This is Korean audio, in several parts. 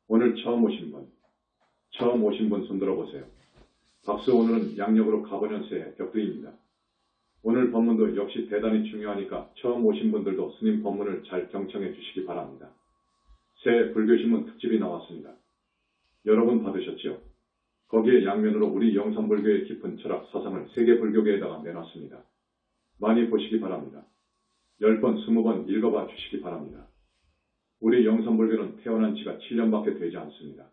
오늘 처음 오신 분 손들어 보세요. 박수. 오늘은 양력으로 가보년새해 격두입니다. 오늘 법문도 역시 대단히 중요하니까 처음 오신 분들도 스님 법문을 잘 경청해 주시기 바랍니다. 새해 불교신문 특집이 나왔습니다. 여러분 받으셨죠? 거기에 양면으로 우리 영산불교의 깊은 철학 사상을 세계 불교계에다가 내놨습니다. 많이 보시기 바랍니다. 10번, 20번 읽어봐 주시기 바랍니다. 우리 영산불교는 태어난 지가 7년밖에 되지 않습니다.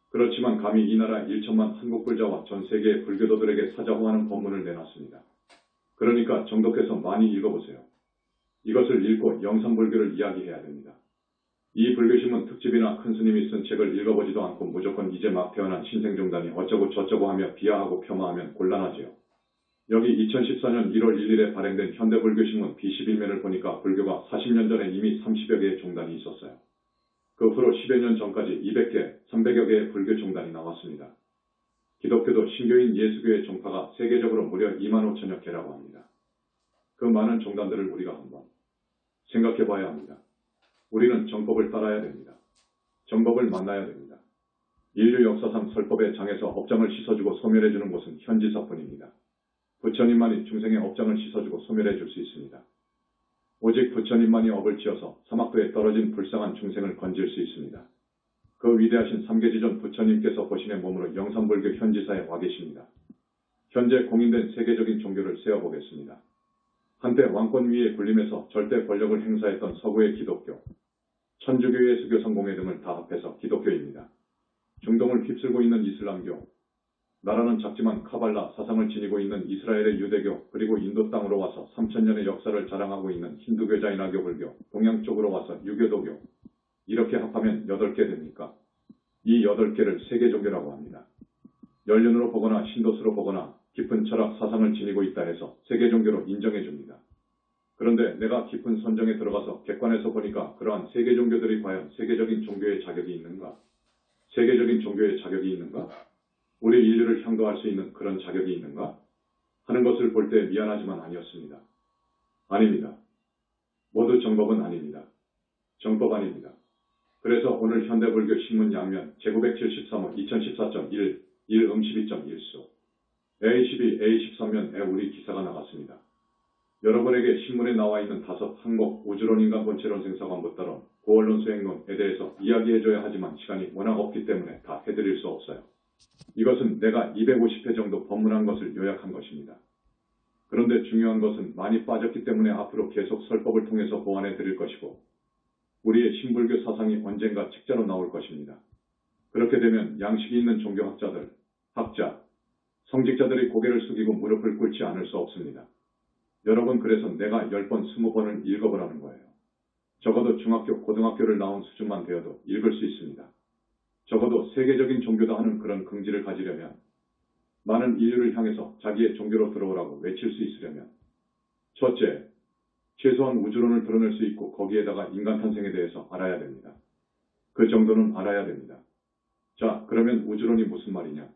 그렇지만 감히 이 나라 1천만 한국불자와 전 세계의 불교도들에게 사자호하는 법문을 내놨습니다. 그러니까 정독해서 많이 읽어보세요. 이것을 읽고 영산불교를 이야기해야 됩니다. 이 불교신문 특집이나 큰 스님이 쓴 책을 읽어보지도 않고 무조건 이제 막 태어난 신생종단이 어쩌고 저쩌고 하며 비하하고 폄하하면 곤란하지요. 여기 2014년 1월 1일에 발행된 현대불교신문 B11면을 보니까 불교가 40년 전에 이미 30여 개의 종단이 있었어요. 그 후로 10여 년 전까지 200개, 300여 개의 불교 종단이 나왔습니다. 기독교도 신교인 예수교의 종파가 세계적으로 무려 2만 5천여 개라고 합니다. 그 많은 종단들을 우리가 한번 생각해 봐야 합니다. 우리는 정법을 따라야 됩니다. 정법을 만나야 됩니다. 인류 역사상 설법의 장에서 업장을 씻어주고 소멸해주는 곳은 현지사뿐입니다. 부처님만이 중생의 업장을 씻어주고 소멸해 줄 수 있습니다. 오직 부처님만이 업을 지어서 사막도에 떨어진 불쌍한 중생을 건질 수 있습니다. 그 위대하신 삼계지존 부처님께서 보신의 몸으로 영산불교 현지사에 와 계십니다. 현재 공인된 세계적인 종교를 세어보겠습니다. 한때 왕권 위에 군림해서 절대 권력을 행사했던 서구의 기독교, 천주교의 수교 성공회 등을 다 합해서 기독교입니다. 중동을 휩쓸고 있는 이슬람교, 나라는 작지만 카발라 사상을 지니고 있는 이스라엘의 유대교, 그리고 인도 땅으로 와서 3000년의 역사를 자랑하고 있는 힌두교, 자이나교, 불교, 동양 쪽으로 와서 유교도교, 이렇게 합하면 8개 됩니까? 이 8개를 세계종교라고 합니다. 연륜으로 보거나 신도수로 보거나 깊은 철학 사상을 지니고 있다 해서 세계종교로 인정해 줍니다. 그런데 내가 깊은 선정에 들어가서 객관해서 보니까 그러한 세계종교들이 과연 세계적인 종교의 자격이 있는가? 세계적인 종교의 자격이 있는가? 우리 인류를 향도할 수 있는 그런 자격이 있는가? 하는 것을 볼 때 미안하지만 아니었습니다. 아닙니다. 모두 정법은 아닙니다. 정법 아닙니다. 그래서 오늘 현대불교 신문 양면 제973호 2014.1 1-12.1수 A12, A13면에 우리 기사가 나갔습니다. 여러분에게 신문에 나와 있는 5 항목 우주론, 인간 본체론, 생사관, 부따론, 고원론, 수행론에 대해서 이야기해줘야 하지만 시간이 워낙 없기 때문에 다 해드릴 수 없어요. 이것은 내가 250회 정도 법문한 것을 요약한 것입니다. 그런데 중요한 것은 많이 빠졌기 때문에 앞으로 계속 설법을 통해서 보완해 드릴 것이고 우리의 신불교 사상이 언젠가 책자로 나올 것입니다. 그렇게 되면 양식이 있는 종교학자들, 학자, 성직자들이 고개를 숙이고 무릎을 꿇지 않을 수 없습니다. 여러분, 그래서 내가 10번, 20번을 읽어보라는 거예요. 적어도 중학교, 고등학교를 나온 수준만 되어도 읽을 수 있습니다. 적어도 세계적인 종교다 하는 그런 긍지를 가지려면, 많은 인류를 향해서 자기의 종교로 들어오라고 외칠 수 있으려면, 첫째, 최소한 우주론을 드러낼 수 있고 거기에다가 인간 탄생에 대해서 알아야 됩니다. 그 정도는 알아야 됩니다. 자, 그러면 우주론이 무슨 말이냐?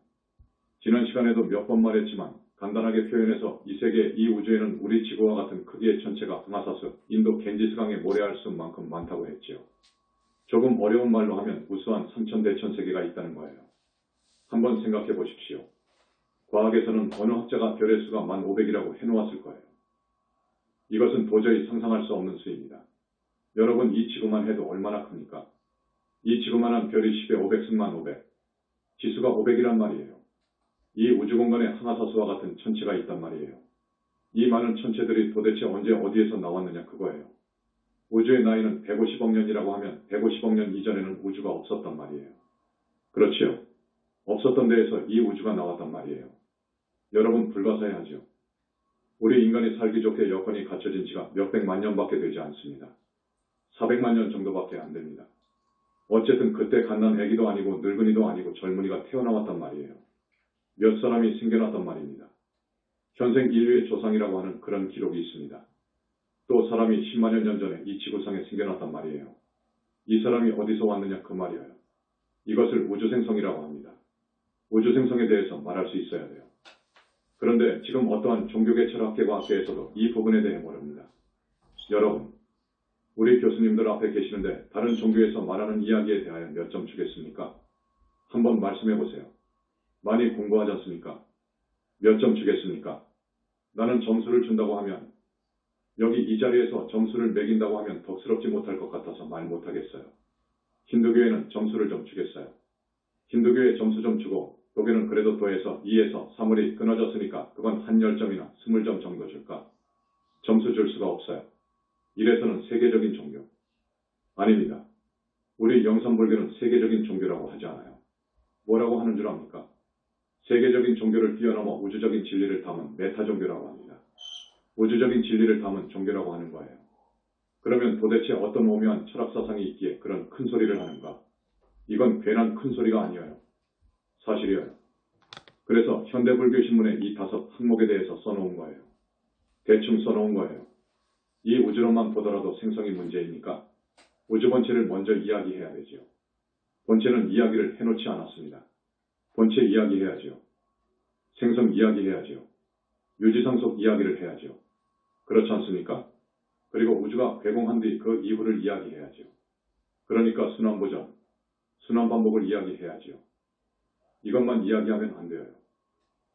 지난 시간에도 몇 번 말했지만 간단하게 표현해서 이 세계, 이 우주에는 우리 지구와 같은 크기의 천체가 흥하사수, 인도 겐지스강의 모래알수만큼 많다고 했지요. 조금 어려운 말로 하면 우수한 3000대천세계가 있다는 거예요. 한번 생각해 보십시오. 과학에서는 어느 학자가 별의 수가 1500이라고 해놓았을 거예요. 이것은 도저히 상상할 수 없는 수입니다. 여러분, 이 지구만 해도 얼마나 큽니까? 이 지구만한 별이 10에 500승만 500. 지수가 500이란 말이에요. 이 우주공간에 항하사수와 같은 천체가 있단 말이에요. 이 많은 천체들이 도대체 언제 어디에서 나왔느냐 그거예요. 우주의 나이는 150억 년이라고 하면 150억 년 이전에는 우주가 없었단 말이에요. 그렇지요? 없었던 데에서 이 우주가 나왔단 말이에요. 여러분, 불가사의하죠. 우리 인간이 살기 좋게 여건이 갖춰진 지가 몇백만 년밖에 되지 않습니다. 400만 년 정도밖에 안 됩니다. 어쨌든 그때 갓난 애기도 아니고 늙은이도 아니고 젊은이가 태어나왔단 말이에요. 몇 사람이 생겨났단 말입니다. 현생 인류의 조상이라고 하는 그런 기록이 있습니다. 또 사람이 10만여 년 전에 이 지구상에 생겨났단 말이에요. 이 사람이 어디서 왔느냐 그 말이에요. 이것을 우주생성이라고 합니다. 우주생성에 대해서 말할 수 있어야 돼요. 그런데 지금 어떠한 종교계 철학계와 학계에서도 이 부분에 대해 모릅니다. 여러분, 우리 교수님들 앞에 계시는데 다른 종교에서 말하는 이야기에 대하여 몇 점 주겠습니까? 한번 말씀해 보세요. 많이 공부하지 않습니까? 몇 점 주겠습니까? 나는 점수를 준다고 하면, 여기 이 자리에서 점수를 매긴다고 하면 덕스럽지 못할 것 같아서 말 못하겠어요. 힌두교에는 점수를 좀 주겠어요. 힌두교에 점수 좀 주고 도교는 그래도 더해서 2에서 3을이 끊어졌으니까 그건 한 10점이나 20점 정도 줄까? 점수 줄 수가 없어요. 이래서는 세계적인 종교. 아닙니다. 우리 영산불교는 세계적인 종교라고 하지 않아요. 뭐라고 하는 줄 압니까? 세계적인 종교를 뛰어넘어 우주적인 진리를 담은 메타 종교라고 합니다. 우주적인 진리를 담은 종교라고 하는 거예요. 그러면 도대체 어떤 오묘한 철학사상이 있기에 그런 큰 소리를 하는가? 이건 괜한 큰 소리가 아니에요. 사실이에요. 그래서 현대불교신문에 이 5 항목에 대해서 써놓은 거예요. 대충 써놓은 거예요. 이 우주론만 보더라도 생성이 문제이니까 우주 본체를 먼저 이야기해야 되지요. 본체는 이야기를 해놓지 않았습니다. 본체 이야기해야지요. 생성 이야기해야지요. 유지상속 이야기를 해야지요. 그렇지 않습니까? 그리고 우주가 괴공한 뒤 그 이후를 이야기해야지요. 그러니까 순환보전, 순환반복을 이야기해야지요. 이것만 이야기하면 안 돼요.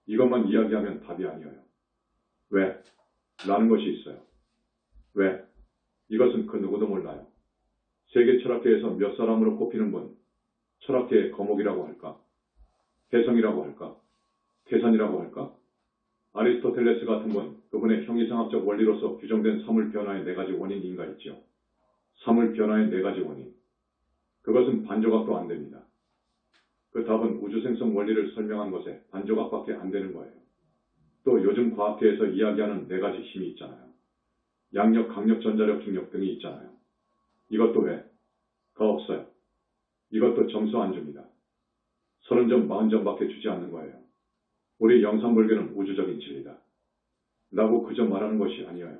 이것만 이야기하면 답이 아니에요. 왜? 라는 것이 있어요. 왜? 이것은 그 누구도 몰라요. 세계 철학계에서 몇 사람으로 꼽히는 분, 철학계의 거목이라고 할까? 혜성이라고 할까? 태산이라고 할까? 아리스토텔레스 같은 분, 그분의 형이상학적 원리로서 규정된 사물 변화의 4가지 원인인가 있죠. 사물 변화의 4가지 원인. 그것은 반조각도 안 됩니다. 그 답은 우주생성 원리를 설명한 것에 반조각밖에 안 되는 거예요. 또 요즘 과학계에서 이야기하는 4가지 힘이 있잖아요. 양력, 강력, 전자력, 중력 등이 있잖아요. 이것도 왜? 가 없어요. 이것도 점수 안 줍니다. 30점, 40점밖에 주지 않는 거예요. 우리 영산불교는 우주적인 진리다. 라고 그저 말하는 것이 아니에요.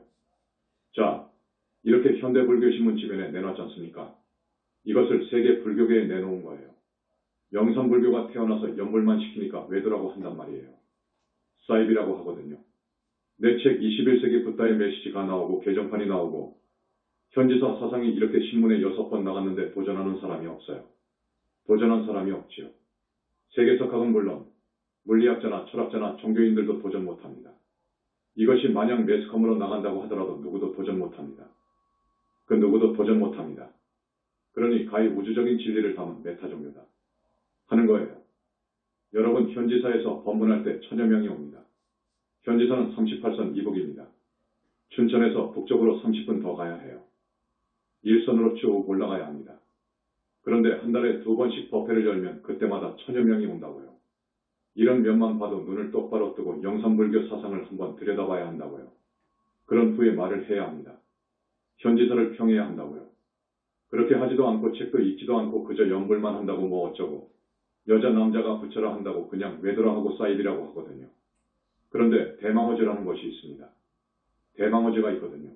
자, 이렇게 현대불교신문 지면에 내놨지 않습니까? 이것을 세계 불교계에 내놓은 거예요. 영산불교가 태어나서 연불만 시키니까 외도라고 한단 말이에요. 사입이라고 하거든요. 내 책 21세기 붓다의 메시지가 나오고 개정판이 나오고 현지사 사상이 이렇게 신문에 6번 나갔는데 도전하는 사람이 없어요. 도전한 사람이 없지요. 세계석학은 물론 물리학자나 철학자나 종교인들도 도전 못합니다. 이것이 만약 매스컴으로 나간다고 하더라도 누구도 도전 못합니다. 그 누구도 도전 못합니다. 그러니 가히 우주적인 진리를 담은 메타종교다. 하는 거예요. 여러분 현지사에서 법문할 때 1000여 명이 옵니다. 현지사는 38선 이북입니다. 춘천에서 북쪽으로 30분 더 가야 해요. 일선으로 쭉 올라가야 합니다. 그런데 한 달에 2번씩 법회를 열면 그때마다 1000여 명이 온다고요. 이런 면만 봐도 눈을 똑바로 뜨고 영산불교 사상을 한번 들여다봐야 한다고요. 그런 후에 말을 해야 합니다. 현지사를 평해야 한다고요. 그렇게 하지도 않고 책도 읽지도 않고 그저 연불만 한다고 뭐 어쩌고 여자 남자가 붙여라 한다고 그냥 외도라 하고 사입이라고 하거든요. 그런데 대망어제라는 것이 있습니다. 대망어제가 있거든요.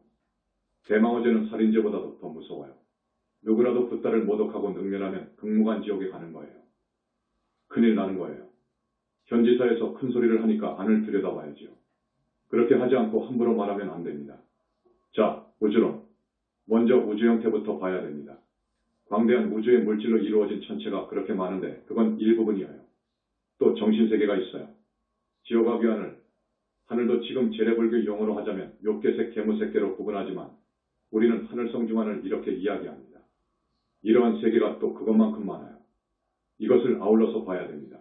대망어제는 살인죄보다도 더 무서워요. 누구라도 붓다를 모독하고 능멸하면 극무관 지옥에 가는 거예요. 큰일 나는 거예요. 현지사에서 큰 소리를 하니까 안을 들여다봐야지요. 그렇게 하지 않고 함부로 말하면 안 됩니다. 자, 우주론. 먼저 우주 형태부터 봐야 됩니다. 광대한 우주의 물질로 이루어진 천체가 그렇게 많은데 그건 일부분이에요. 또 정신세계가 있어요. 지옥과 귀하늘, 하늘도 지금 재래불교 용어로 하자면 욕계색, 개무색계로 구분하지만 우리는 하늘성 중하늘 이렇게 이야기합니다. 이러한 세계가 또 그것만큼 많아요. 이것을 아울러서 봐야 됩니다.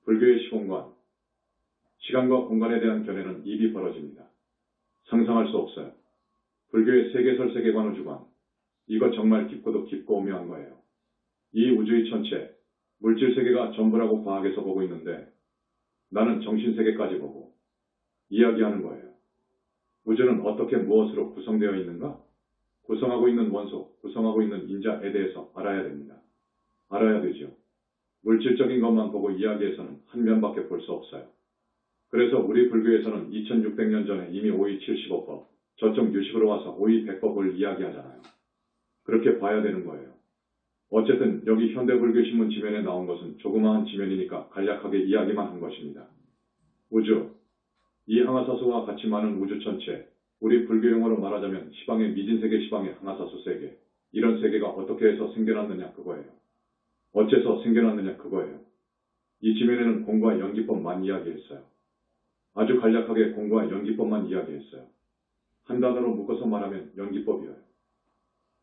불교의 시공관, 시간과 공간에 대한 견해는 입이 벌어집니다. 상상할 수 없어요. 불교의 세계설 세계관 우주관, 이거 정말 깊고도 깊고 오묘한 거예요. 이 우주의 전체, 물질세계가 전부라고 과학에서 보고 있는데 나는 정신세계까지 보고 이야기하는 거예요. 우주는 어떻게 무엇으로 구성되어 있는가? 구성하고 있는 원소, 구성하고 있는 인자에 대해서 알아야 됩니다. 알아야 되죠. 물질적인 것만 보고 이야기해서는 한 면밖에 볼 수 없어요. 그래서 우리 불교에서는 2600년 전에 이미 오이 75법, 저쪽 유식으로 와서 오이 100법을 이야기하잖아요. 그렇게 봐야 되는 거예요. 어쨌든 여기 현대불교신문 지면에 나온 것은 조그마한 지면이니까 간략하게 이야기만 한 것입니다. 우주, 이 항아사수와 같이 많은 우주 전체, 우리 불교 용어로 말하자면 시방의 미진세계, 시방의 항아사수 세계, 이런 세계가 어떻게 해서 생겨났느냐 그거예요. 어째서 생겨났느냐 그거예요. 이 지면에는 공과 연기법만 이야기했어요. 아주 간략하게 공과 연기법만 이야기했어요. 한 단어로 묶어서 말하면 연기법이에요.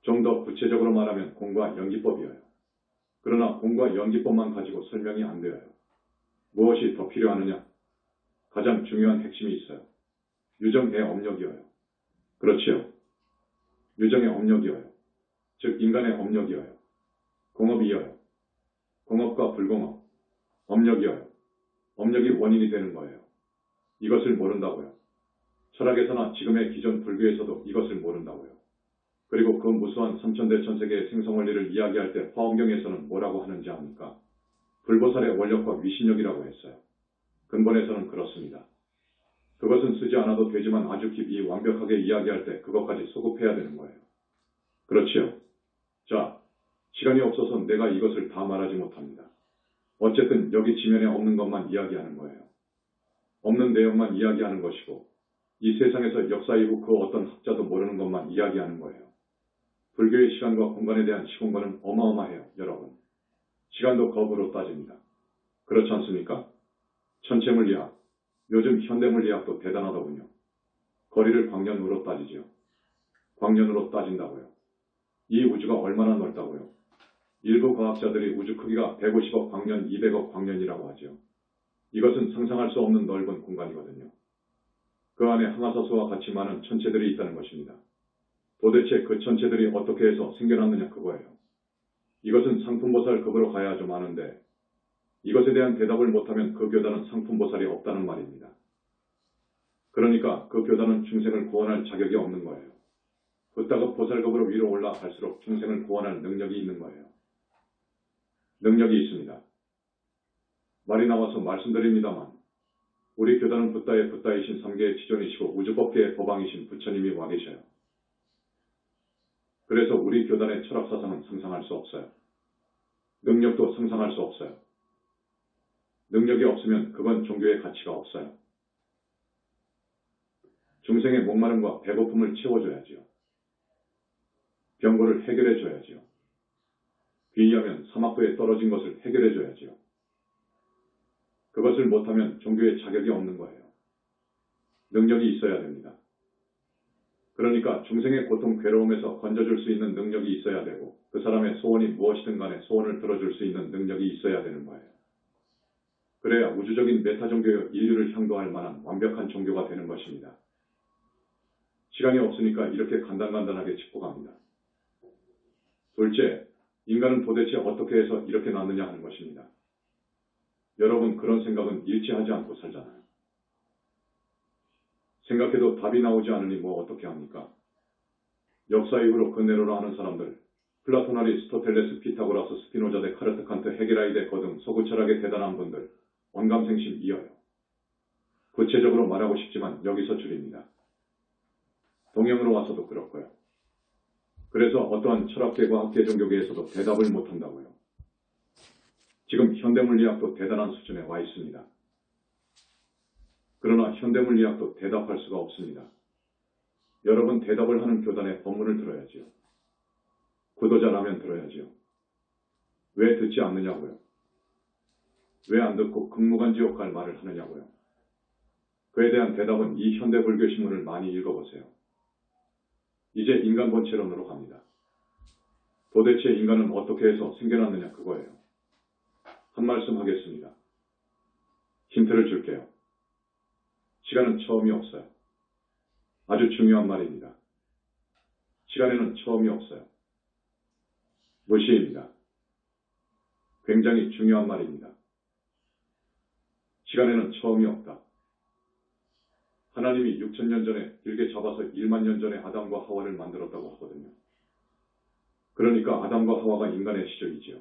좀 더 구체적으로 말하면 공과 연기법이에요. 그러나 공과 연기법만 가지고 설명이 안 돼요. 무엇이 더 필요하느냐? 가장 중요한 핵심이 있어요. 유정의 업력이어요. 그렇지요. 유정의 업력이어요. 즉 인간의 업력이어요. 공업이어요. 공업과 불공업. 업력이어요. 업력이 원인이 되는 거예요. 이것을 모른다고요. 철학에서나 지금의 기존 불교에서도 이것을 모른다고요. 그리고 그 무수한 삼천대천세계의 생성원리를 이야기할 때 화엄경에서는 뭐라고 하는지 압니까? 불보살의 원력과 위신력이라고 했어요. 근본에서는 그렇습니다. 그것은 쓰지 않아도 되지만 아주 깊이 완벽하게 이야기할 때 그것까지 소급해야 되는 거예요. 그렇지요. 자, 시간이 없어서 내가 이것을 다 말하지 못합니다. 어쨌든 여기 지면에 없는 것만 이야기하는 거예요. 없는 내용만 이야기하는 것이고 이 세상에서 역사 이후 그 어떤 학자도 모르는 것만 이야기하는 거예요. 불교의 시간과 공간에 대한 시공간은 어마어마해요, 여러분. 시간도 거부로 따집니다. 그렇지 않습니까? 천체물리학, 요즘 현대물리학도 대단하더군요. 거리를 광년으로 따지죠. 광년으로 따진다고요. 이 우주가 얼마나 넓다고요. 일부 과학자들이 우주 크기가 150억 광년, 200억 광년이라고 하죠. 이것은 상상할 수 없는 넓은 공간이거든요. 그 안에 항아사수와 같이 많은 천체들이 있다는 것입니다. 도대체 그 천체들이 어떻게 해서 생겨났느냐 그거예요. 이것은 상품보살급으로 가야 좀 아는데 이것에 대한 대답을 못하면 그 교단은 상품보살이 없다는 말입니다. 그러니까 그 교단은 중생을 구원할 자격이 없는 거예요. 부다급 보살급으로 위로 올라갈수록 중생을 구원할 능력이 있는 거예요. 능력이 있습니다. 말이 나와서 말씀드립니다만 우리 교단은 부다의 부다이신 3계의 지존이시고 우주법계의 법왕이신 부처님이 와 계셔요. 그래서 우리 교단의 철학사상은 상상할 수 없어요. 능력도 상상할 수 없어요. 능력이 없으면 그건 종교의 가치가 없어요. 중생의 목마름과 배고픔을 채워줘야지요. 병고를 해결해줘야지요. 귀의하면 사막도에 떨어진 것을 해결해줘야지요. 그것을 못하면 종교의 자격이 없는 거예요. 능력이 있어야 됩니다. 그러니까 중생의 고통, 괴로움에서 건져줄 수 있는 능력이 있어야 되고 그 사람의 소원이 무엇이든 간에 소원을 들어줄 수 있는 능력이 있어야 되는 거예요. 그래야 우주적인 메타 종교의 인류를 향도할 만한 완벽한 종교가 되는 것입니다. 시간이 없으니까 이렇게 간단하게 짚고 갑니다. 둘째, 인간은 도대체 어떻게 해서 이렇게 났느냐 하는 것입니다. 여러분 그런 생각은 일치하지 않고 살잖아요. 생각해도 답이 나오지 않으니 뭐 어떻게 합니까? 역사 이후로 근네로라 하는 사람들, 플라톤, 아리스토텔레스, 피타고라스, 스피노자, 데카르트, 칸트, 헤게라이데 거등 서구 철학의 대단한 분들, 언감생심 이어요. 구체적으로 말하고 싶지만 여기서 줄입니다. 동양으로 와서도 그렇고요. 그래서 어떠한 철학계, 과학계, 종교계에서도 대답을 못한다고요. 지금 현대물리학도 대단한 수준에 와 있습니다. 그러나 현대물리학도 대답할 수가 없습니다. 여러분 대답을 하는 교단의 법문을 들어야지요. 구도자라면 들어야지요. 왜 듣지 않느냐고요. 왜 안 듣고 극무간지옥 갈 말을 하느냐고요. 그에 대한 대답은 이 현대불교신문을 많이 읽어보세요. 이제 인간 본체론으로 갑니다. 도대체 인간은 어떻게 해서 생겨났느냐 그거예요. 한 말씀 하겠습니다. 힌트를 줄게요. 시간은 처음이 없어요. 아주 중요한 말입니다. 시간에는 처음이 없어요. 무시입니다. 굉장히 중요한 말입니다. 시간에는 처음이 없다. 하나님이 6,000년 전에 길게 잡아서 1만 년 전에 아담과 하와를 만들었다고 하거든요. 그러니까 아담과 하와가 인간의 시절이지요.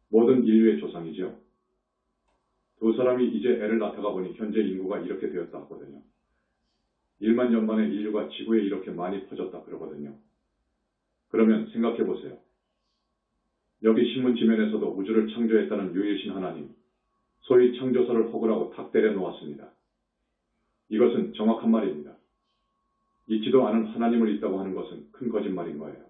모든 인류의 조상이지요. 두 사람이 이제 애를 낳다가 보니 현재 인구가 이렇게 되었다 하거든요. 1만 년 만에 인류가 지구에 이렇게 많이 퍼졌다 그러거든요. 그러면 생각해 보세요. 여기 신문 지면에서도 우주를 창조했다는 유일신 하나님, 소위 창조설을 허구라고 탁 때려 놓았습니다. 이것은 정확한 말입니다. 있지도 않은 하나님을 있다고 하는 것은 큰 거짓말인 거예요.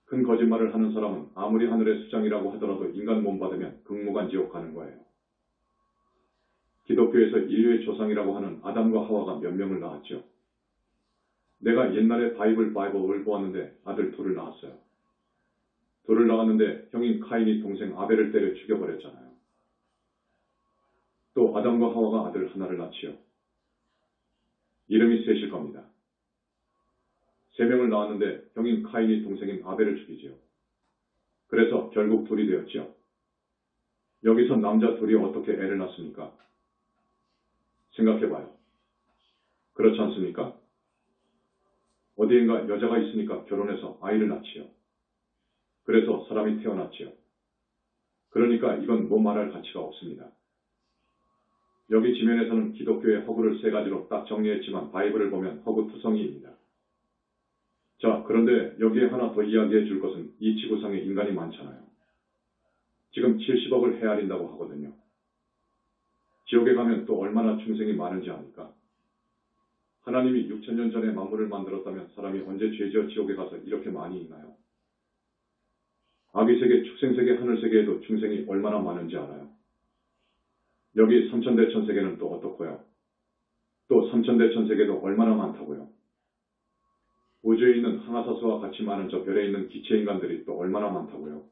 큰 거짓말을 하는 사람은 아무리 하늘의 수장이라고 하더라도 인간 몸 받으면 극무관 지옥 가는 거예요. 기독교에서 인류의 조상이라고 하는 아담과 하와가 몇 명을 낳았죠. 내가 옛날에 바이블을 보았는데 아들 둘을 낳았어요. 둘을 낳았는데 형인 카인이 동생 아벨을 때려 죽여버렸잖아요. 또 아담과 하와가 아들 하나를 낳지요. 이름이 셋일 겁니다. 3명을 낳았는데 형인 카인이 동생인 아벨을 죽이지요. 그래서 결국 둘이 되었지요. 여기서 남자 둘이 어떻게 애를 낳습니까? 생각해봐요. 그렇지 않습니까? 어디엔가 여자가 있으니까 결혼해서 아이를 낳지요. 그래서 사람이 태어났지요. 그러니까 이건 뭐 말할 가치가 없습니다. 여기 지면에서는 기독교의 허구를 3가지로 딱 정리했지만 바이블을 보면 허구투성이입니다. 자, 그런데 여기에 하나 더 이야기해 줄 것은 이 지구상에 인간이 많잖아요. 지금 70억을 헤아린다고 하거든요. 지옥에 가면 또 얼마나 중생이 많은지 아니까. 하나님이 6,000년 전에 만물을 만들었다면 사람이 언제 죄지어 지옥에 가서 이렇게 많이 있나요? 아기세계, 축생세계, 하늘세계에도 중생이 얼마나 많은지 알아요? 여기 3천대천세계는 또 어떻고요? 또 3천대천세계도 얼마나 많다고요? 우주에 있는 항아사수와 같이 많은 저 별에 있는 기체인간들이 또 얼마나 많다고요?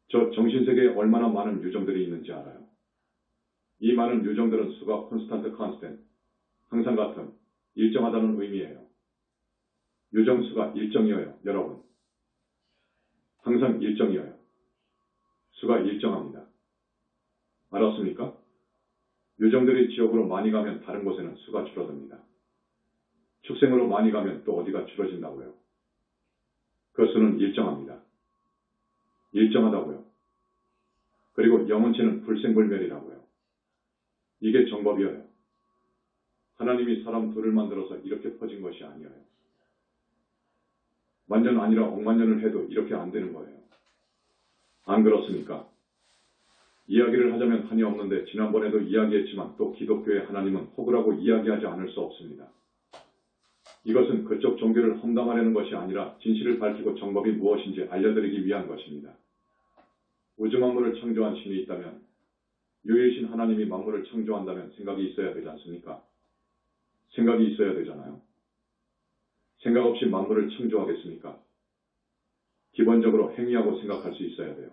저 정신세계에 얼마나 많은 유정들이 있는지 알아요? 이 많은 유정들은 수가 콘스탄트, 항상 같은, 일정하다는 의미예요. 유정수가 일정이어요, 여러분. 항상 일정이어요. 수가 일정합니다. 알았습니까? 유정들이 지옥으로 많이 가면 다른 곳에는 수가 줄어듭니다. 축생으로 많이 가면 또 어디가 줄어진다고요? 그 수는 일정합니다. 일정하다고요. 그리고 영혼체는 불생불멸이라고요. 이게 정법이어요. 하나님이 사람 둘을 만들어서 이렇게 퍼진 것이 아니에요. 만년 아니라 억만년을 해도 이렇게 안 되는 거예요. 안 그렇습니까? 이야기를 하자면 한이 없는데 지난번에도 이야기했지만 또 기독교의 하나님은 허구라고 이야기하지 않을 수 없습니다. 이것은 그쪽 종교를 험담하려는 것이 아니라 진실을 밝히고 정법이 무엇인지 알려드리기 위한 것입니다. 우주 만물을 창조한 신이 있다면, 유일신 하나님이 만물을 창조한다면 생각이 있어야 되지 않습니까? 생각이 있어야 되잖아요. 생각 없이 만물을 창조하겠습니까? 기본적으로 행위하고 생각할 수 있어야 돼요.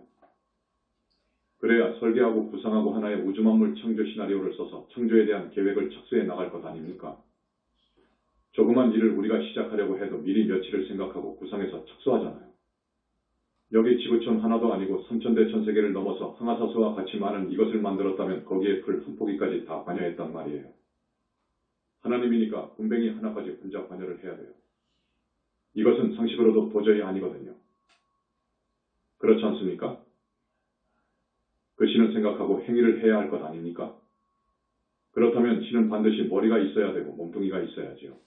그래야 설계하고 구상하고 하나의 우주 만물 창조 시나리오를 써서 창조에 대한 계획을 착수해 나갈 것 아닙니까? 조그만 일을 우리가 시작하려고 해도 미리 며칠을 생각하고 구상해서 착수하잖아요. 여기 지구촌 하나도 아니고 3천대천세계를 넘어서 항아사수와 같이 많은 이것을 만들었다면 거기에 풀 한 포기까지 다 관여했단 말이에요. 하나님이니까 군뱅이 하나까지 혼자 관여를 해야 돼요. 이것은 상식으로도 도저히 아니거든요. 그렇지 않습니까? 그 신은 생각하고 행위를 해야 할 것 아닙니까? 그렇다면 신은 반드시 머리가 있어야 되고 몸뚱이가 있어야지요.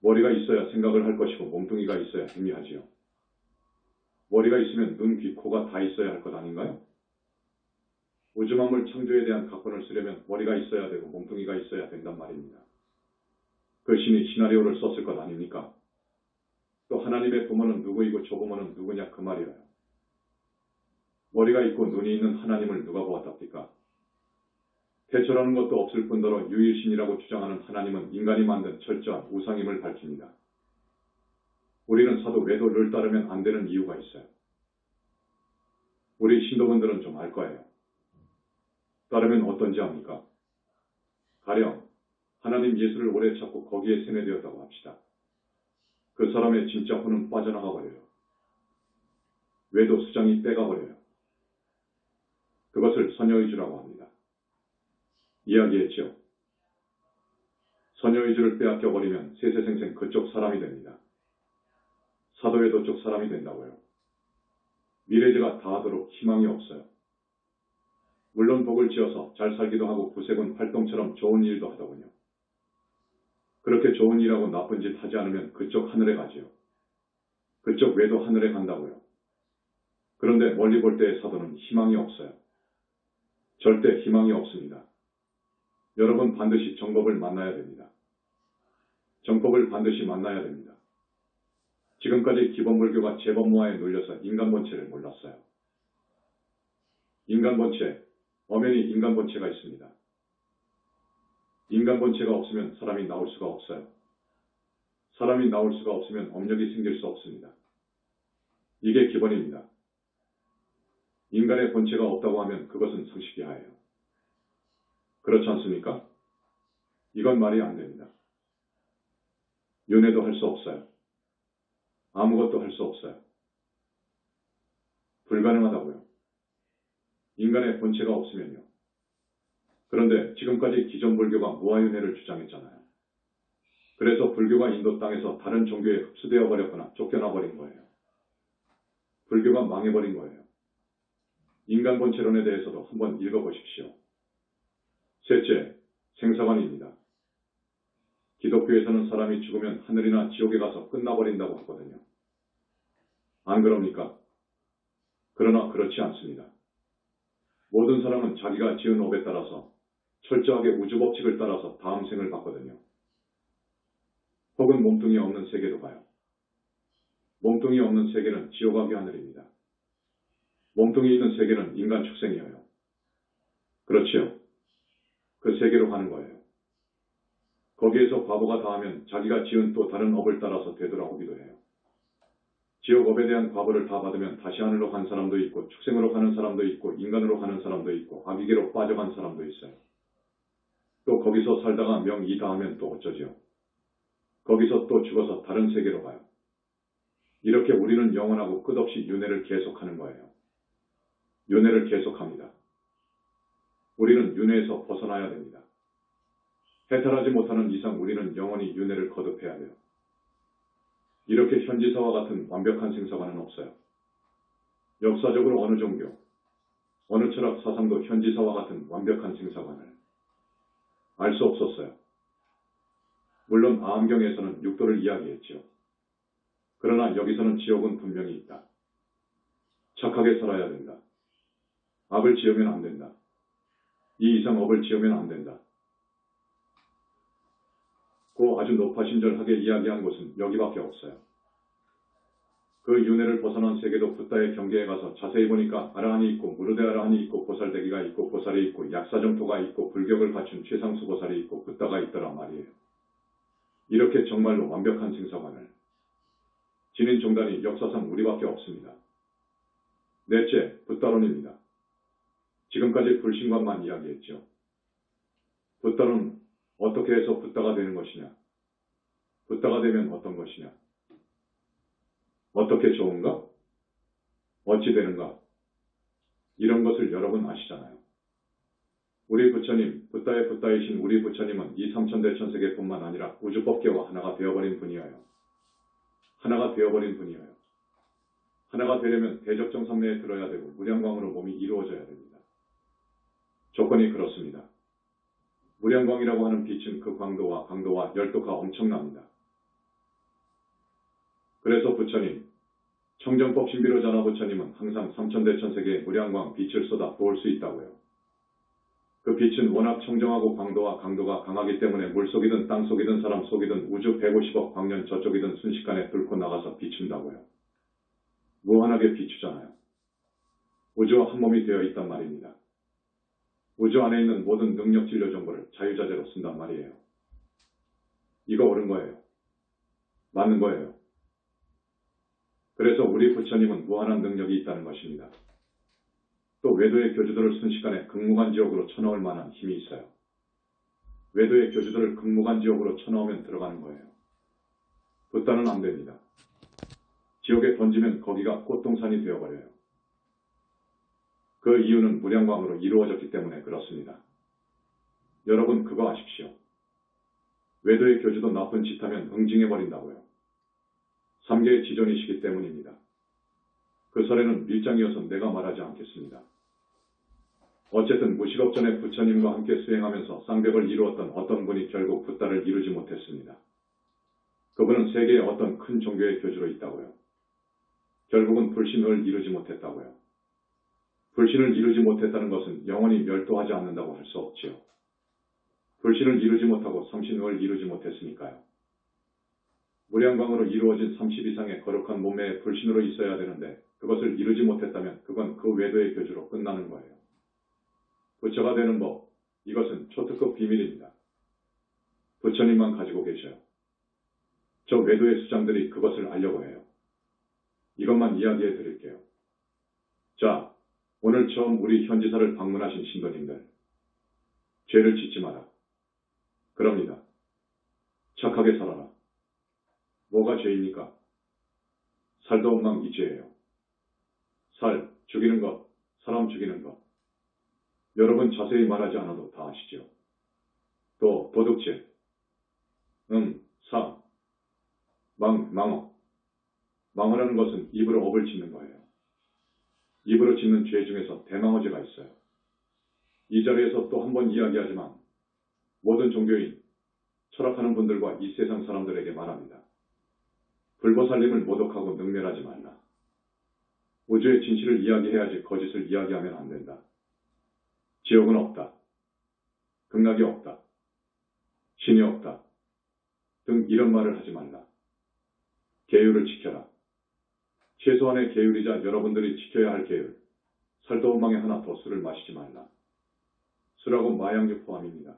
머리가 있어야 생각을 할 것이고 몸뚱이가 있어야 행위하지요. 머리가 있으면 눈, 귀, 코가 다 있어야 할 것 아닌가요? 우주 만물 창조에 대한 각본을 쓰려면 머리가 있어야 되고 몸뚱이가 있어야 된단 말입니다. 그 신이 시나리오를 썼을 것 아닙니까? 또 하나님의 부모는 누구이고 조부모는 누구냐 그 말이에요. 머리가 있고 눈이 있는 하나님을 누가 보았답니까? 대처라는 것도 없을 뿐더러 유일신이라고 주장하는 하나님은 인간이 만든 철저한 우상임을 밝힙니다. 우리는 사도 외도를 따르면 안 되는 이유가 있어요. 우리 신도분들은 좀 알 거예요. 따르면 어떤지 압니까? 가령 하나님 예수를 오래 찾고 거기에 세뇌되었다고 합시다. 그 사람의 진짜 혼은 빠져나가 버려요. 외도 수장이 빼가버려요. 그것을 선여의주라고 합니다. 이야기했죠. 선여의주를 빼앗겨버리면 세세생생 그쪽 사람이 됩니다. 사도회도 쪽 사람이 된다고요. 미래제가 다 하도록 희망이 없어요. 물론 복을 지어서 잘 살기도 하고 구세군 활동처럼 좋은 일도 하더군요. 그렇게 좋은 일하고 나쁜 짓 하지 않으면 그쪽 하늘에 가지요. 그쪽 외도 하늘에 간다고요. 그런데 멀리 볼 때의 사도는 희망이 없어요. 절대 희망이 없습니다. 여러분 반드시 정법을 만나야 됩니다. 정법을 반드시 만나야 됩니다. 지금까지 기본불교가 제법모아에 눌려서 인간본체를 몰랐어요. 인간본체, 엄연히 인간본체가 있습니다. 인간본체가 없으면 사람이 나올 수가 없어요. 사람이 나올 수가 없으면 업력이 생길 수 없습니다. 이게 기본입니다. 인간의 본체가 없다고 하면 그것은 상식이하예요. 그렇지 않습니까? 이건 말이 안 됩니다. 윤회도 할 수 없어요. 아무것도 할 수 없어요. 불가능하다고요. 인간의 본체가 없으면요. 그런데 지금까지 기존 불교가 무아윤회를 주장했잖아요. 그래서 불교가 인도 땅에서 다른 종교에 흡수되어 버렸거나 쫓겨나 버린 거예요. 불교가 망해버린 거예요. 인간 본체론에 대해서도 한번 읽어보십시오. 셋째, 생사관입니다. 기독교에서는 사람이 죽으면 하늘이나 지옥에 가서 끝나버린다고 하거든요. 안 그럽니까? 그러나 그렇지 않습니다. 모든 사람은 자기가 지은 업에 따라서 철저하게 우주법칙을 따라서 다음 생을 받거든요. 혹은 몸뚱이 없는 세계도 가요. 몸뚱이 없는 세계는 지옥하기 하늘입니다. 몸뚱이 있는 세계는 인간 축생이에요. 그렇지요? 그 세계로 가는 거예요. 거기에서 과보가 다하면 자기가 지은 또 다른 업을 따라서 되돌아오기도 해요. 지옥업에 대한 과보를 다 받으면 다시 하늘로 간 사람도 있고 축생으로 가는 사람도 있고 인간으로 가는 사람도 있고 아기계로 빠져간 사람도 있어요. 또 거기서 살다가 명이 다하면 또 어쩌지요? 거기서 또 죽어서 다른 세계로 가요. 이렇게 우리는 영원하고 끝없이 윤회를 계속하는 거예요. 윤회를 계속합니다. 우리는 윤회에서 벗어나야 됩니다. 해탈하지 못하는 이상 우리는 영원히 윤회를 거듭해야 돼요. 이렇게 현지사와 같은 완벽한 생사관은 없어요. 역사적으로 어느 종교, 어느 철학 사상도 현지사와 같은 완벽한 생사관을 알 수 없었어요. 물론 아함경에서는 육도를 이야기했지요. 그러나 여기서는 지옥은 분명히 있다. 착하게 살아야 된다. 악을 지으면 안 된다. 이 이상 업을 지으면 안 된다. 그 아주 높아신절하게 이야기한 곳은 여기밖에 없어요. 그 윤회를 벗어난 세계도 붓다의 경계에 가서 자세히 보니까 아라한이 있고 무르대 아라한이 있고 보살대기가 있고 보살이 있고 약사정토가 있고 불격을 갖춘 최상수 보살이 있고 붓다가 있더라 말이에요. 이렇게 정말로 완벽한 생사관을 지닌 종단이 역사상 우리밖에 없습니다. 넷째, 붓다론입니다. 지금까지 불신관만 이야기했죠. 붓다론 어떻게 해서 붓다가 되는 것이냐? 붓다가 되면 어떤 것이냐? 어떻게 좋은가? 어찌 되는가? 이런 것을 여러분 아시잖아요. 우리 부처님, 붓다의 붓다이신 우리 부처님은 이 삼천대천세계뿐만 아니라 우주법계와 하나가 되어버린 분이에요. 하나가 되어버린 분이에요. 하나가 되려면 대적정삼내에 들어야 되고 무량광으로 몸이 이루어져야 됩니다. 조건이 그렇습니다. 무량광이라고 하는 빛은 그 광도와 강도와 열도가 엄청납니다. 그래서 부처님, 청정법 신비로자나 부처님은 항상 삼천대천세계에 무량광 빛을 쏟아 부을 수 있다고요. 그 빛은 워낙 청정하고 광도와 강도가 강하기 때문에 물속이든 땅속이든 사람 속이든 우주 150억 광년 저쪽이든 순식간에 뚫고 나가서 비춘다고요. 무한하게 비추잖아요. 우주와 한 몸이 되어 있단 말입니다. 우주 안에 있는 모든 능력 진료 정보를 자유자재로 쓴단 말이에요. 이거 옳은 거예요. 맞는 거예요. 그래서 우리 부처님은 무한한 능력이 있다는 것입니다. 또 외도의 교주들을 순식간에 극무간지옥으로 쳐넣을 만한 힘이 있어요. 외도의 교주들을 극무간지옥으로 쳐넣으면 들어가는 거예요. 붓다는 안 됩니다. 지옥에 던지면 거기가 꽃동산이 되어버려요. 그 이유는 무량광으로 이루어졌기 때문에 그렇습니다. 여러분 그거 아십시오. 외도의 교주도 나쁜 짓 하면 응징해버린다고요. 삼계의 지존이시기 때문입니다. 그 설에는 밀장이어서 내가 말하지 않겠습니다. 어쨌든 무식업전에 부처님과 함께 수행하면서 쌍벽을 이루었던 어떤 분이 결국 붓다를 이루지 못했습니다. 그분은 세계의 어떤 큰 종교의 교주로 있다고요. 결국은 불신을 이루지 못했다고요. 불신을 이루지 못했다는 것은 영원히 멸도하지 않는다고 할 수 없지요. 불신을 이루지 못하고 삼신을 이루지 못했으니까요. 무량광으로 이루어진 30 이상의 거룩한 몸매의 불신으로 있어야 되는데 그것을 이루지 못했다면 그건 그 외도의 교주로 끝나는 거예요. 부처가 되는 법, 이것은 초특급 비밀입니다. 부처님만 가지고 계셔요. 저 외도의 수장들이 그것을 알려고 해요. 이것만 이야기해 드릴게요. 자, 오늘 처음 우리 현지사를 방문하신 신도님들, 죄를 짓지 마라. 그럽니다. 착하게 살아라. 뭐가 죄입니까? 살도 엉망 이 죄예요. 살, 죽이는 것, 사람 죽이는 것. 여러분 자세히 말하지 않아도 다 아시죠? 또 도둑질, 사, 망어. 망어라는 것은 입으로 업을 짓는 거예요. 입으로 짓는 죄 중에서 대망어죄가 있어요. 이 자리에서 또 한 번 이야기하지만 모든 종교인, 철학하는 분들과 이 세상 사람들에게 말합니다. 불보살님을 모독하고 능멸하지 말라. 우주의 진실을 이야기해야지 거짓을 이야기하면 안 된다. 지옥은 없다. 극락이 없다. 신이 없다. 등 이런 말을 하지 말라. 계율을 지켜라. 최소한의 계율이자 여러분들이 지켜야 할 계율. 살도 엉망에 하나 더 술을 마시지 말라. 술하고 마약류 포함입니다.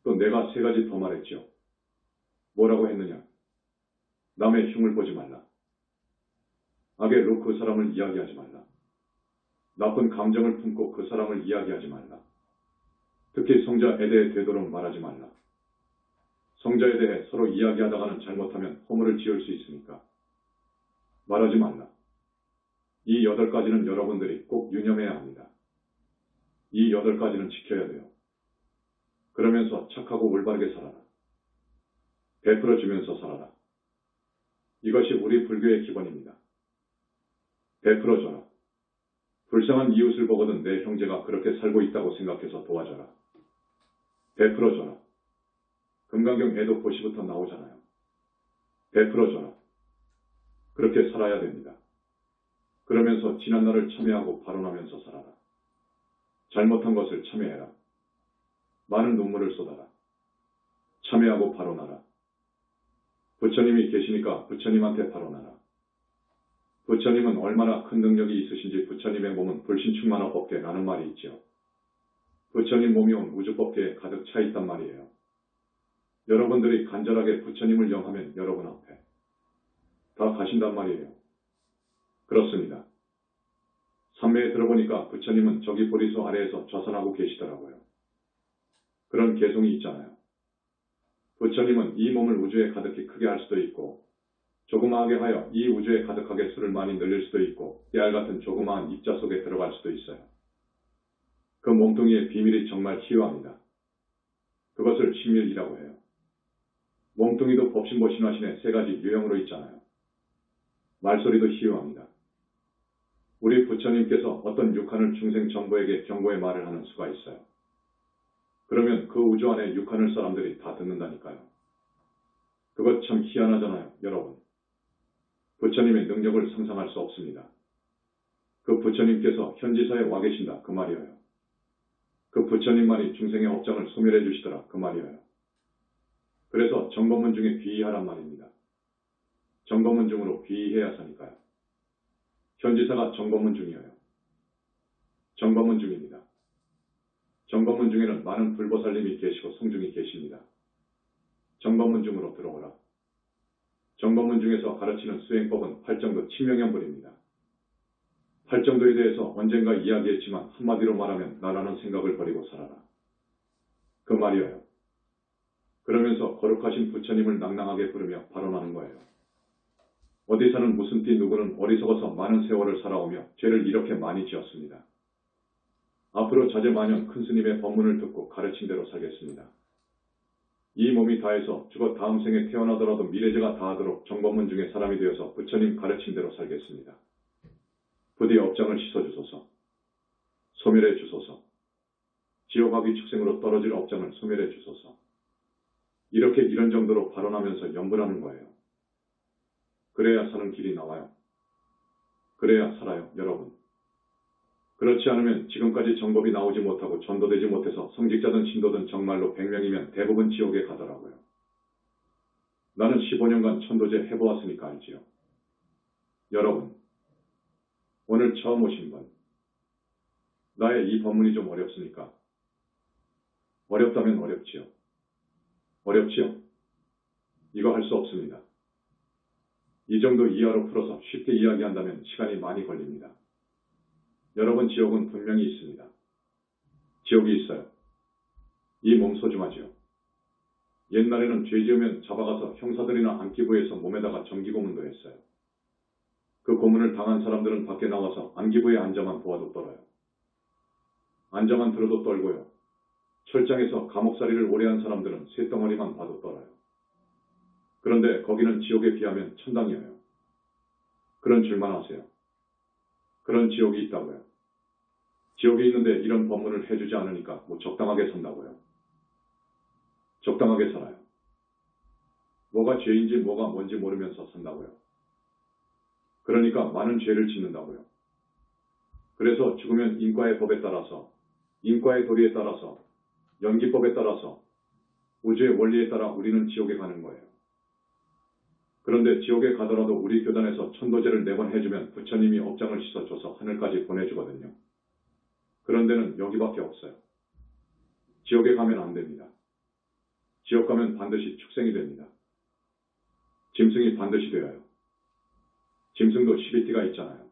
또 내가 3가지 더 말했죠. 뭐라고 했느냐? 남의 흉을 보지 말라. 악의 로 그 사람을 이야기하지 말라. 나쁜 감정을 품고 그 사람을 이야기하지 말라. 특히 성자에 대해 되도록 말하지 말라. 성자에 대해 서로 이야기하다가는 잘못하면 허물을 지을 수 있으니까 말하지 말라. 이 8가지는 여러분들이 꼭 유념해야 합니다. 이 8가지는 지켜야 돼요. 그러면서 착하고 올바르게 살아라. 베풀어주면서 살아라. 이것이 우리 불교의 기본입니다. 베풀어줘라. 불쌍한 이웃을 보거든 내 형제가 그렇게 살고 있다고 생각해서 도와줘라. 베풀어줘라. 금강경 애도 고시부터 나오잖아요. 베풀어줘라. 그렇게 살아야 됩니다. 그러면서 지난날을 참회하고 발언하면서 살아라. 잘못한 것을 참회해라. 많은 눈물을 쏟아라. 참회하고 발언하라. 부처님이 계시니까 부처님한테 발언하라. 부처님은 얼마나 큰 능력이 있으신지 부처님의 몸은 불신충만한 법계라는 말이 있죠. 부처님 몸이 온 우주법계에 가득 차 있단 말이에요. 여러분들이 간절하게 부처님을 영하면 여러분 앞에 다 가신단 말이에요. 그렇습니다. 삼매에 들어보니까 부처님은 저기 보리수 아래에서 좌선하고 계시더라고요. 그런 개송이 있잖아요. 부처님은 이 몸을 우주에 가득히 크게 할 수도 있고 조그마하게 하여 이 우주에 가득하게 수를 많이 늘릴 수도 있고 깨알 같은 조그마한 입자 속에 들어갈 수도 있어요. 그 몸뚱이의 비밀이 정말 희유합니다. 그것을 신밀이라고 해요. 몸뚱이도 법신보신화신의 3가지 유형으로 있잖아요. 말소리도 희유합니다. 우리 부처님께서 어떤 육한을 중생 전부에게 경고의 말을 하는 수가 있어요. 그러면 그 우주 안에 육한을 사람들이 다 듣는다니까요. 그것 참 희한하잖아요, 여러분. 부처님의 능력을 상상할 수 없습니다. 그 부처님께서 현지사에 와 계신다, 그 말이에요. 그 부처님만이 중생의 업장을 소멸해 주시더라, 그 말이에요. 그래서 정법문 중에 귀의하란 말입니다. 정법문 중으로 귀의해야 사니까요. 현지사가 정법문 중이에요. 정법문 중입니다. 정법문 중에는 많은 불보살님이 계시고 성중이 계십니다. 정법문 중으로 들어오라. 정법문 중에서 가르치는 수행법은 팔정도 친명연불입니다. 팔정도에 대해서 언젠가 이야기했지만 한마디로 말하면 나라는 생각을 버리고 살아라. 그 말이에요. 그러면서 거룩하신 부처님을 낭낭하게 부르며 발언하는 거예요. 어디 사는 무슨 띠 누구는 어리석어서 많은 세월을 살아오며 죄를 이렇게 많이 지었습니다. 앞으로 자제마년 큰 스님의 법문을 듣고 가르친 대로 살겠습니다. 이 몸이 다해서 죽어 다음 생에 태어나더라도 미래제가 다하도록 정법문 중에 사람이 되어서 부처님 가르친 대로 살겠습니다. 부디 업장을 씻어주소서. 소멸해 주소서. 지옥하기 축생으로 떨어질 업장을 소멸해 주소서. 이렇게 이런 정도로 발언하면서 연불하는 거예요. 그래야 사는 길이 나와요. 그래야 살아요, 여러분. 그렇지 않으면 지금까지 정법이 나오지 못하고 전도되지 못해서 성직자든 신도든 정말로 100명이면 대부분 지옥에 가더라고요. 나는 15년간 천도제 해보았으니까 알지요. 여러분, 오늘 처음 오신 분, 나의 이 법문이 좀 어렵습니까? 어렵다면 어렵지요. 어렵지요? 이거 할 수 없습니다. 이 정도 이하로 풀어서 쉽게 이야기한다면 시간이 많이 걸립니다. 여러분, 지옥은 분명히 있습니다. 지옥이 있어요. 이 몸 소중하지요. 옛날에는 죄 지으면 잡아가서 형사들이나 안기부에서 몸에다가 정기고문도 했어요. 그 고문을 당한 사람들은 밖에 나와서 안기부에 앉아만 보아도 떨어요. 앉아만 들어도 떨고요. 철장에서 감옥살이를 오래 한 사람들은 쇳덩어리만 봐도 떨어요. 그런데 거기는 지옥에 비하면 천당이에요. 그런 줄만 아세요. 그런 지옥이 있다고요. 지옥이 있는데 이런 법문을 해주지 않으니까 뭐 적당하게 산다고요. 적당하게 살아요. 뭐가 죄인지 뭐가 뭔지 모르면서 산다고요. 그러니까 많은 죄를 짓는다고요. 그래서 죽으면 인과의 법에 따라서, 인과의 도리에 따라서, 연기법에 따라서, 우주의 원리에 따라 우리는 지옥에 가는 거예요. 그런데 지옥에 가더라도 우리 교단에서 천도제를 4번 해주면 부처님이 업장을 씻어줘서 하늘까지 보내주거든요. 그런 데는 여기밖에 없어요. 지옥에 가면 안 됩니다. 지옥 가면 반드시 축생이 됩니다. 짐승이 반드시 되어요. 짐승도 12띠가 있잖아요.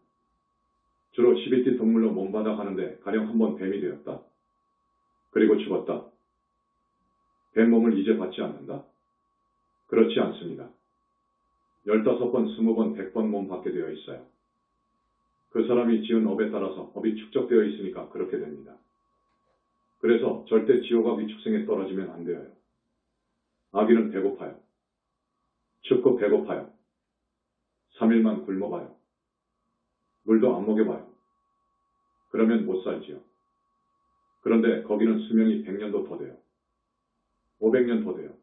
주로 12띠 동물로 몸받아 가는데 가령 한번 뱀이 되었다. 그리고 죽었다. 뱀 몸을 이제 받지 않는다? 그렇지 않습니다. 15번, 20번, 100번 몸 받게 되어 있어요. 그 사람이 지은 업에 따라서 업이 축적되어 있으니까 그렇게 됩니다. 그래서 절대 지옥 아기 축생에 떨어지면 안 돼요. 아기는 배고파요. 춥고 배고파요. 3일만 굶어봐요. 물도 안 먹여봐요. 그러면 못 살지요. 그런데 거기는 수명이 100년도 더 돼요. 500년 더 돼요.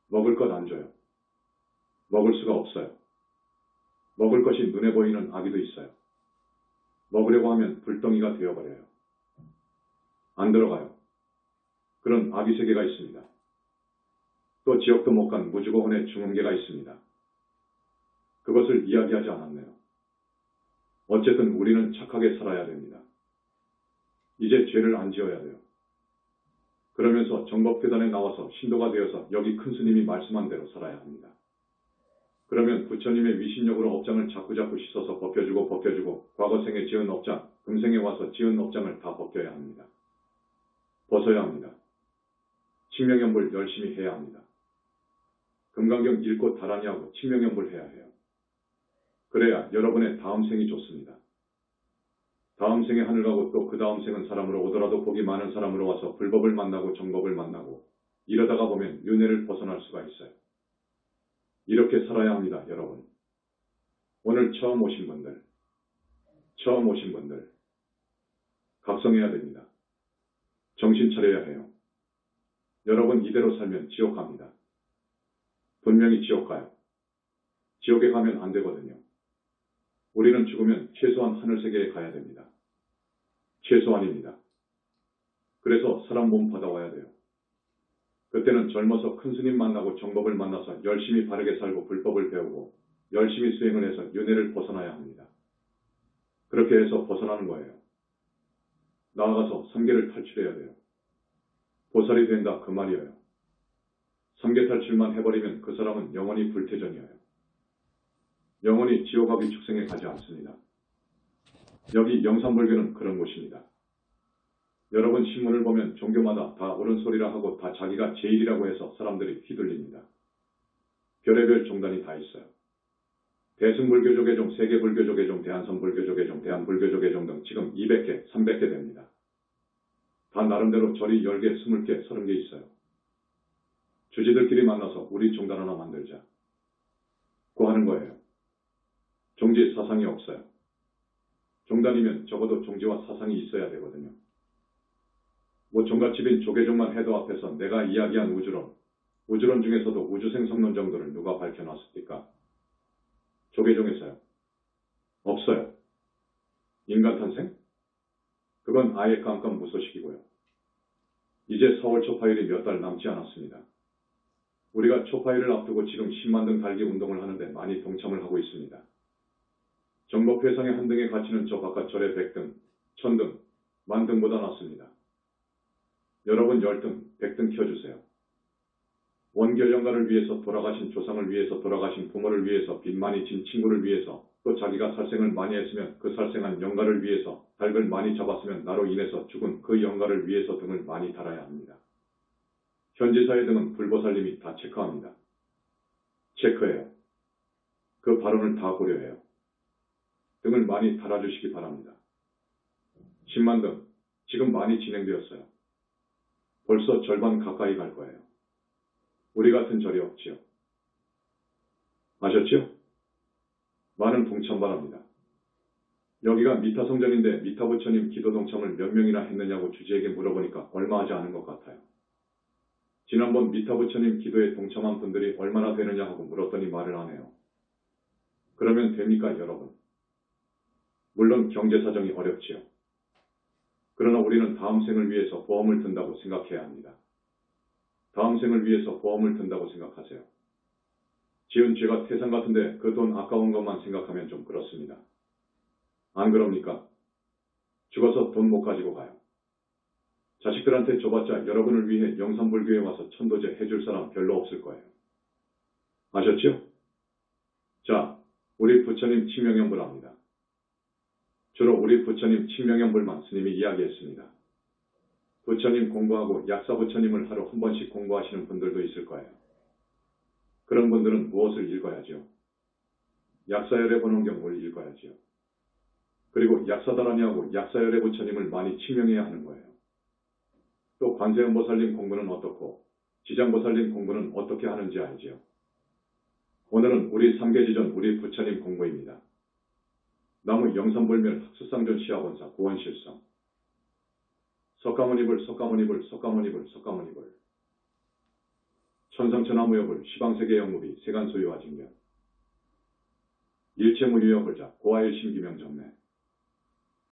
먹을 것 안 줘요. 먹을 수가 없어요. 먹을 것이 눈에 보이는 아기도 있어요. 먹으려고 하면 불덩이가 되어버려요. 안 들어가요. 그런 아기 세계가 있습니다. 또 지옥도 못 간 무주고혼의 중음계가 있습니다. 그것을 이야기하지 않았네요. 어쨌든 우리는 착하게 살아야 됩니다. 이제 죄를 안 지어야 돼요. 그러면서 정법계단에 나와서 신도가 되어서 여기 큰 스님이 말씀한 대로 살아야 합니다. 그러면 부처님의 위신력으로 업장을 자꾸자꾸 씻어서 벗겨주고 과거 생에 지은 업장, 금생에 와서 지은 업장을 다 벗겨야 합니다. 벗어야 합니다. 칭명연불 열심히 해야 합니다. 금강경 읽고 다란히 하고 칭명연불 해야 해요. 그래야 여러분의 다음 생이 좋습니다. 다음 생에 하늘 가고 또 그 다음 생은 사람으로 오더라도 복이 많은 사람으로 와서 불법을 만나고 정법을 만나고 이러다가 보면 윤회를 벗어날 수가 있어요. 이렇게 살아야 합니다, 여러분. 오늘 처음 오신 분들, 각성해야 됩니다. 정신 차려야 해요. 여러분 이대로 살면 지옥 갑니다. 분명히 지옥 가요. 지옥에 가면 안 되거든요. 우리는 죽으면 최소한 하늘세계에 가야 됩니다. 최소한입니다. 그래서 사람 몸 받아와야 돼요. 그때는 젊어서 큰 스님 만나고 정법을 만나서 열심히 바르게 살고 불법을 배우고 열심히 수행을 해서 윤회를 벗어나야 합니다. 그렇게 해서 벗어나는 거예요. 나아가서 삼계를 탈출해야 돼요. 보살이 된다 그 말이에요. 삼계 탈출만 해버리면 그 사람은 영원히 불태전이에요. 영원히 지옥아기 축생에 가지 않습니다. 여기 영산불교는 그런 곳입니다. 여러분 신문을 보면 종교마다 다 옳은 소리라 하고 다 자기가 제일이라고 해서 사람들이 휘둘립니다. 별의별 종단이 다 있어요. 대승불교조계종, 세계불교조계종, 대한선불교조계종, 대한불교조계종 등 지금 200개, 300개 됩니다. 다 나름대로 절이 10개, 20개, 30개 있어요. 주지들끼리 만나서 우리 종단 하나 만들자. 고 하는 거예요. 종지 사상이 없어요. 종단이면 적어도 종지와 사상이 있어야 되거든요. 뭐 종갓집인 조계종만 해도 앞에서 내가 이야기한 우주론 중에서도 우주생성론 정도를 누가 밝혀놨습니까? 조계종에서요. 없어요. 인간탄생? 그건 아예 깜깜무소식이고요. 이제 4월 초파일이 몇 달 남지 않았습니다. 우리가 초파일을 앞두고 지금 10만 등 달기 운동을 하는데 많이 동참을 하고 있습니다. 정법회상의 한 등의 가치는 저 바깥 절의 100등, 1000등, 10,000등보다 낫습니다. 여러분 10등, 100등 켜주세요. 원결연가를 위해서, 돌아가신 조상을 위해서, 돌아가신 부모를 위해서, 빚 많이 진 친구를 위해서, 또 자기가 살생을 많이 했으면 그 살생한 영가를 위해서, 닭을 많이 잡았으면 나로 인해서 죽은 그 영가를 위해서 등을 많이 달아야 합니다. 현지사의 등은 불보살님이 다 체크합니다. 체크해요. 그 발언을 다 고려해요. 등을 많이 달아주시기 바랍니다. 10만 등, 지금 많이 진행되었어요. 벌써 절반 가까이 갈 거예요. 우리 같은 절이 없지요. 아셨지요? 많은 동참 바랍니다. 여기가 미타 성전인데 미타 부처님 기도 동참을 몇 명이나 했느냐고 주지에게 물어보니까 얼마 하지 않은 것 같아요. 지난번 미타 부처님 기도에 동참한 분들이 얼마나 되느냐 하고 물었더니 말을 안 해요. 그러면 됩니까, 여러분? 물론 경제 사정이 어렵지요. 그러나 우리는 다음 생을 위해서 보험을 든다고 생각해야 합니다. 다음 생을 위해서 보험을 든다고 생각하세요. 지은 죄가 태산 같은데 그 돈 아까운 것만 생각하면 좀 그렇습니다. 안 그럽니까? 죽어서 돈 못 가지고 가요. 자식들한테 줘봤자 여러분을 위해 영산불교에 와서 천도제 해줄 사람 별로 없을 거예요. 아셨죠? 자, 우리 부처님 칭명연불합니다. 주로 우리 부처님 칭명연불만 스님이 이야기했습니다. 부처님 공부하고 약사 부처님을 하루 한 번씩 공부하시는 분들도 있을 거예요. 그런 분들은 무엇을 읽어야지요? 약사열의 번원경을 읽어야지요. 그리고 약사다라니하고 약사열의 부처님을 많이 칭명해야 하는 거예요. 또 관세음보살님 공부는 어떻고 지장보살님 공부는 어떻게 하는지 알지요? 오늘은 우리 삼계지전 우리 부처님 공부입니다. 나무 영산불멸 학수상전 시아본사 구원실성 석가모니불 석가모니불 석가모니불 석가모니불 천상천하무여불 시방세계 영무비 세간소유와 징변 일체무유여불자 고아일심기명정매